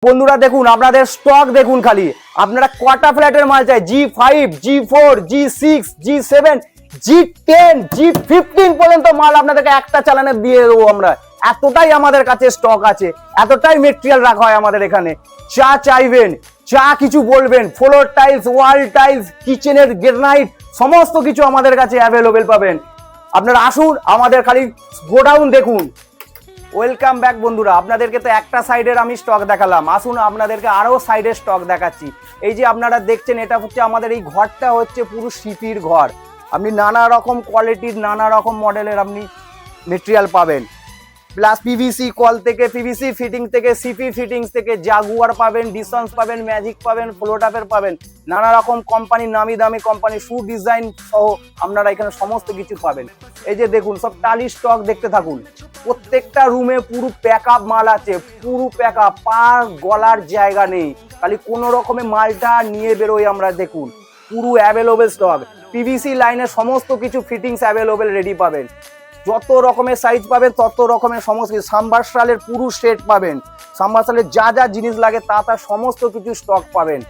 বন্ধুরা দেখুন আপনাদের স্টক দেখুন, খালি আপনারা কটা ফ্ল্যাটের মাল চাই, G5, G4, G6, G7, G10, G15 পর্যন্ত মাল আপনাদেরকে একটা চালানে দিয়ে দেবো আমরা। এতটাই আমাদের কাছে স্টক আছে, এতটাই মেটেরিয়াল রাখা হয় আমাদের এখানে। যা চাইবেন, যা কিছু বলবেন, ফ্লোর টাইলস, ওয়াল টাইলস, কিচেনের গ্রানাইট, সমস্ত কিছু আমাদের কাছে অ্যাভেলেবেল পাবেন। আপনারা আসুন, আমাদের খালি গোডাউন দেখুন। ওয়েলকাম ব্যাক বন্ধুরা, আপনাদেরকে তো একটা সাইডের আমি স্টক দেখালাম, আসুন আপনাদেরকে আরো সাইডের স্টক দেখাচ্ছি। এই যে আপনারা দেখছেন, এটা হচ্ছে আমাদের এই ঘরটা হচ্ছে পুরো সিপির ঘর। আপনি নানা রকম কোয়ালিটির, নানা রকম মডেলের আপনি মেটেরিয়াল পাবেন। প্লাস পিভিসি কল থেকে, পিভিসি ফিটিং থেকে, সিপি ফিটিংস থেকে, জাগুয়ার পাবেন, ডিসন্স পাবেন, ম্যাজিক পাবেন, ফ্লোটাপের পাবেন, নানা রকম কোম্পানির নামি দামি কোম্পানি শু ডিজাইন সহ আপনারা এখানে সমস্ত কিছু পাবেন। এই যে দেখুন, সব টালি স্টক দেখতে থাকুন। প্রত্যেকটা রুমে পুরো প্যাকআপ মাল আছে, পুরো প্যাকআপ, পা গলার জায়গা নেই, খালি কোনো রকমে মালটা নিয়ে বেরোই আমরা। দেখুন পুরো অ্যাভেলেবেল স্টক, পিভিসি লাইনের সমস্ত কিছু ফিটিংস অ্যাভেলেবেল রেডি পাবেন। যত রকমের সাইজ পাবেন তত রকমের সমস্ত কিছু, সাবমার্শালের পুরো সেট পাবেন, সাবমার্শালের যা যা জিনিস লাগে তা সমস্ত কিছু স্টক পাবেন।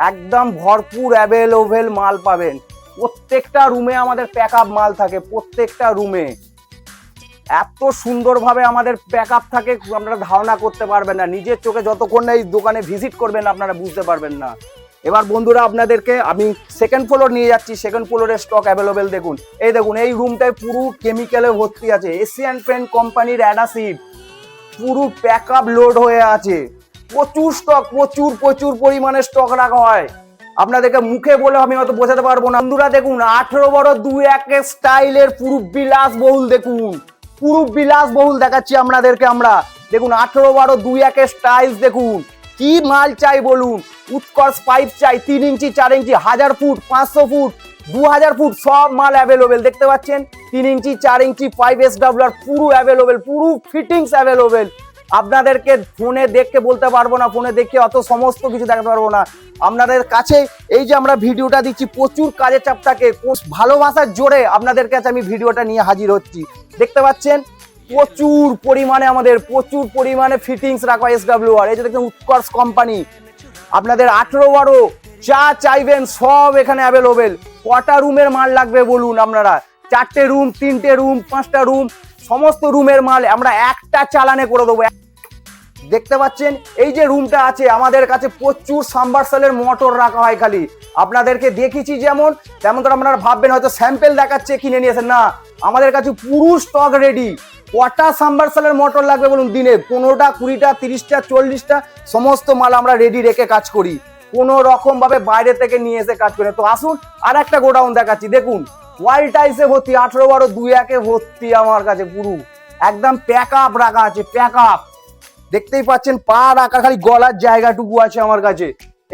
একদম ভরপুর অ্যাভেলেবেল মাল পাবেন। প্রত্যেকটা রুমে আমাদের প্যাকআপ মাল থাকে, প্রত্যেকটা রুমে এত সুন্দরভাবে আমাদের প্যাকআপ থাকে, আপনারা ধারণা করতে পারবেন না। নিজের চোখে যতক্ষণ না এই দোকানে ভিজিট করবেন আপনারা বুঝতে পারবেন না। এবার বন্ধুরা আপনাদেরকে আমি সেকেন্ড ফ্লোর নিয়ে যাচ্ছি। সেকেন্ড ফ্লোরের স্টক অ্যাভেলেবেল দেখুন। এই দেখুন, এই রুমটায় পুরো কেমিক্যালে ভর্তি আছে, এশিয়ান পেন্ট কোম্পানির অ্যাডাসিভ, পুরো প্যাকআপ লোড হয়ে আছে। প্রচুর স্টক, প্রচুর প্রচুর পরিমাণে স্টক রাখা হয়। আপনাদেরকে মুখে বলে আমি হয়তো বোঝাতে পারবো না। বন্ধুরা দেখুন, 18 বড় 2-1 স্টাইলের পুরো বিলাসবহুল, দেখুন পুরো বিলাসবহুল দেখাচ্ছি আপনাদেরকে আমরা। দেখুন 18 বড় 2-1 স্টাইলস দেখুন। কি মাল চাই বলুন? উৎকর্ষ পাইপ চাই, 3 ইঞ্চি, 4 ইঞ্চি, 1000 ফুট, 500 ফুট, 2000 ফুট, সব মাল অ্যাভেলেবেল দেখতে পাচ্ছেন। 3 ইঞ্চি, 4 ইঞ্চি, 5 SWR পুরো অ্যাভেলেবেল, পুরো ফিটিংস অ্যাভেলেবেল। আপনাদেরকে ফোনে দেখে বলতে পারবো না, ফোনে দেখে অত সমস্ত কিছু দেখাতে পারবো না। আপনাদের কাছে এই যে আমরা ভিডিওটা দিচ্ছি, প্রচুর কাজের চাপ থাকে, ভালোবাসার জোরে আপনাদের কাছে আমি ভিডিওটা নিয়ে হাজির হচ্ছি। দেখতে পাচ্ছেন প্রচুর পরিমাণে আমাদের প্রচুর পরিমাণে ফিটিংস রাখা SWR। এই যে দেখুন উৎকর্ষ কোম্পানি, আপনাদের 18 বড় যা চাইবেন সব এখানে অ্যাভেলেবেল। কটা রুমের মাল লাগবে বলুন আপনারা? 4টে রুম, 3টে রুম, 5টা রুম, সমস্ত রুমের মাল আমরা একটা চালানে করে দেবো। দেখতে পাচ্ছেন এই যে রুমটা আছে, আমাদের কাছে প্রচুর সাবমার্শালের মোটর রাখা হয়। খালি আপনাদেরকে দেখিয়েছি যেমন, তেমন তো আপনারা ভাববেন হয়তো স্যাম্পেল দেখাচ্ছে কিনে নিয়েছেন, না, আমাদের কাছে পুরো স্টক রেডি। কটা সাবমার্শালের মোটর লাগবে বলুন? দিনে 15টা, 20টা, 30টা, 40টা, সমস্ত মাল আমরা রেডি রেখে কাজ করি, কোনো রকম ভাবে বাইরে থেকে নিয়ে এসে কাজ করে। তো আসুন আর একটা গোডাউন দেখাচ্ছি। দেখুন ওয়াল টাইলসে ভর্তি, 18 বড় 2-1 ভর্তি আমার কাছে, পুরো একদম প্যাকআপ রাখা আছে, প্যাকআপ দেখতেই পাচ্ছেন। পা রাখা খালি গলার জায়গাটুকু আছে আমার কাছে,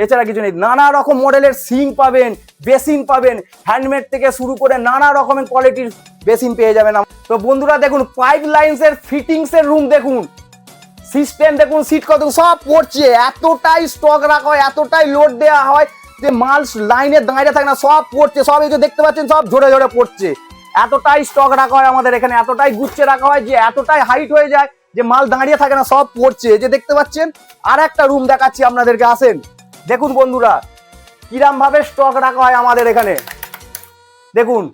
এছাড়া কিছু নেই। নানা রকম মডেলের সিঙ্ক পাবেন, বেসিন পাবেন, হ্যান্ডমেড থেকে শুরু করে নানা রকমের কোয়ালিটির বেসিন পেয়ে যাবেন। তো বন্ধুরা দেখুন, পাইপ লাইনস এর ফিটিংস এর রুম দেখুন, সিস্টেম দেখুন, সিট কত সব পড়ছে। এতটাই স্টক রাখা হয়, এতটাই লোড দেওয়া হয় যে মাল লাইনে দাঁড়িয়ে থাকে না, সব পড়ছে, সব এই যে দেখতে পাচ্ছেন সব ঝরে ঝরে পড়ছে। এতটাই স্টক রাখা হয় আমাদের এখানে, এতটাই গুচ্ছে রাখা হয় যে এতটাই হাইট হয়ে যায় যে মাল দাঁড়িয়ে থাকে না, সব পড়ছে। যে দেখতে পাচ্ছেন আর একটা রুম দেখাচ্ছি আপনাদেরকে, আসেন দেখুন বন্ধুরা কিরম ভাবে স্টক রাখা হয় আমাদের এখানে। দেখুন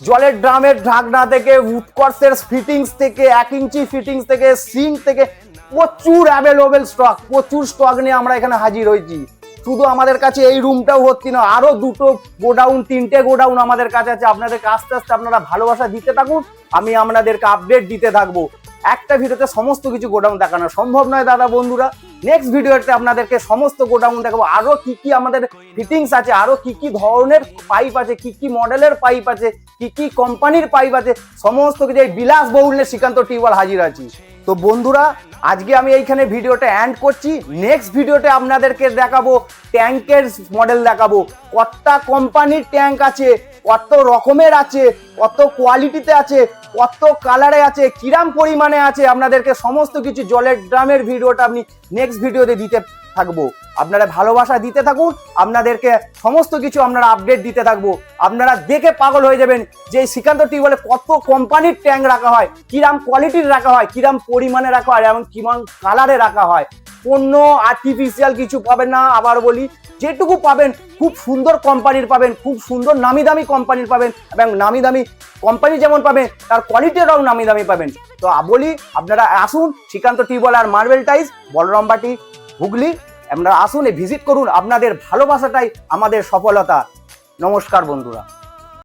জলের ড্রামের ঢাকনা থেকে, উৎকর্ষের ফিটিংস থেকে, 1 ইঞ্চি ফিটিংস থেকে, সিঙ্ক থেকে, প্রচুর অ্যাভেলেবেল স্টক, প্রচুর স্টক নিয়ে আমরা এখানে হাজির হয়েছি। শুধু আমাদের কাছে এই রুমটাও ভর্তি না, আরো 2টো গোডাউন, 3টে গোডাউন আমাদের কাছে আছে। আপনাদেরকে আস্তে আস্তে আপনারা ভালোবাসা দিতে থাকুন, আমি আপনাদেরকে আপডেট দিতে থাকবো। একটা ভিডিওতে সমস্ত কিছু গোডাউন দেখানো সম্ভব নয় দাদা বন্ধুরা। নেক্সট ভিডিওতে আপনাদেরকে সমস্ত গোডাউন দেখাবো, আরো কি কি আমাদের ফিটিংস আছে, আরো কি কি ধরনের পাইপ আছে, কি কি মডেলের পাইপ আছে, কি কি কোম্পানির পাইপ আছে, সমস্ত কিছু এই বিলাসবহুল শ্রীকান্ত টিউবওয়েল হাজির আছি। তো বন্ধুরা আজকে আমি এইখানে ভিডিওটা এন্ড করছি। নেক্সট ভিডিওতে আপনাদেরকে দেখাবো ট্যাঙ্কের মডেল দেখাবো, কতটা কোম্পানির ট্যাঙ্ক আছে, কত রকমের আছে, কত কোয়ালিটিতে আছে, কত কালারে আছে, কিরাম পরিমাণে আছে, আপনাদেরকে সমস্ত কিছু জলের ড্রামের ভিডিওটা আমি নেক্সট ভিডিওতে দিতে থাকবো। আপনারা ভালোবাসা দিতে থাকুন, আপনাদেরকে সমস্ত কিছু আপনারা আপডেট দিতে থাকবো। আপনারা দেখে পাগল হয়ে যাবেন যে শ্রীকান্ত টিউবওয়েলে কত কোম্পানির ট্যাঙ্ক রাখা হয়, কিরাম কোয়ালিটির রাখা হয়, কিরাম পরিমাণে রাখা হয় এবং কিরাম কালারে রাখা হয়। কোনো আর্টিফিশিয়াল কিছু পাবেন না। আবার বলি, যেটুকু পাবেন খুব সুন্দর কোম্পানির পাবেন, খুব সুন্দর নামি দামি কোম্পানির পাবেন এবং নামি দামি কোম্পানি যেমন পাবেন তার কোয়ালিটিটাও নামি দামি পাবেন। তো বলি আপনারা আসুন শ্রীকান্ত টিউবওয়েল আর মার্বেল টাইলস, বলরামবাটি, হুগলি। আপনারা আসুন, ভিজিট করুন। আপনাদের ভালোবাসাটাই আমাদের সফলতা। নমস্কার বন্ধুরা।